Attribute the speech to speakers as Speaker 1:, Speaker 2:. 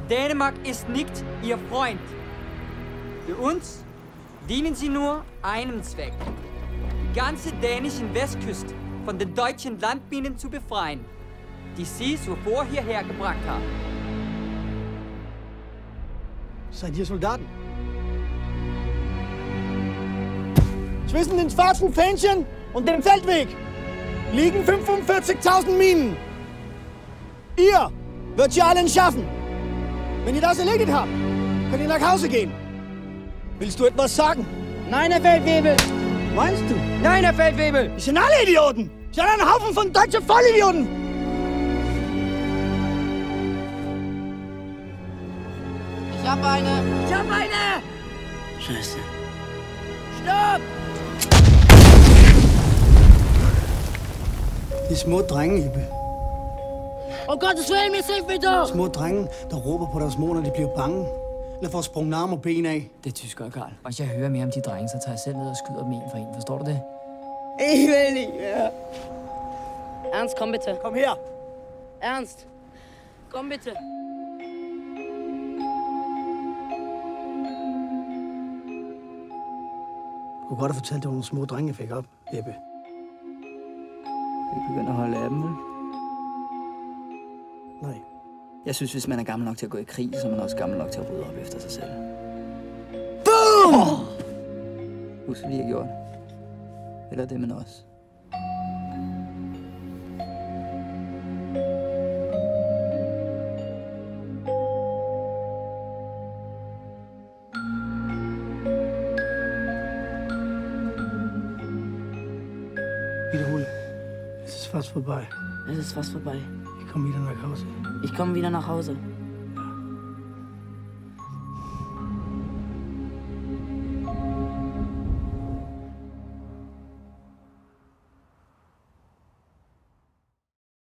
Speaker 1: Dänemark ist nicht Ihr Freund. Für uns dienen Sie nur einem Zweck. Die ganze dänischen Westküste von den deutschen Landminen zu befreien, die Sie zuvor hierher gebracht haben.
Speaker 2: Seid ihr Soldaten? Zwischen den schwarzen Fähnchen und dem Feldweg liegen 45.000 Minen. Ihr wird sie allen schaffen. Wenn ihr das erledigt habt, könnt ihr nach Hause gehen. Willst du etwas sagen?
Speaker 3: Nein, Herr Feldwebel!
Speaker 2: Meinst du?
Speaker 3: Nein, Herr Feldwebel!
Speaker 2: Die sind alle Idioten! Die sind ein Haufen von deutschen Vollidioten!
Speaker 3: Ich hab eine! Ich hab eine!
Speaker 2: Scheiße.
Speaker 3: Stopp!
Speaker 2: De små drenge, Ebbe.
Speaker 3: Oh Gottes Willen, mir sind wieder!
Speaker 2: Små drenge, der råber på deres mor, når de bliver bange. Eller får sprunget arme og ben af.
Speaker 4: Det er tyskere, Karl. Og hvis jeg hører mere om de drenge, så tager jeg selv ned og skyder dem en for en. Forstår du det?
Speaker 3: Ich will nicht mehr. Ernst, komm bitte.
Speaker 2: Kom her.
Speaker 3: Ernst, komm bitte.
Speaker 2: Du kunne godt have fortalt, at det var nogle små drenge, jeg fik op, Ebbe.
Speaker 4: Vi begynder at holde af dem, vel?
Speaker 2: Nej.
Speaker 4: Jeg synes, hvis man er gammel nok til at gå i krig, så er man også gammel nok til at rydde op efter sig selv.
Speaker 2: Boom!
Speaker 4: Husk, hvad vi har gjort. Eller det med os.
Speaker 2: Wiederhole. Es ist fast vorbei.
Speaker 3: Es ist fast vorbei.
Speaker 2: Ich komme wieder nach Hause.
Speaker 3: Ich komme wieder nach Hause.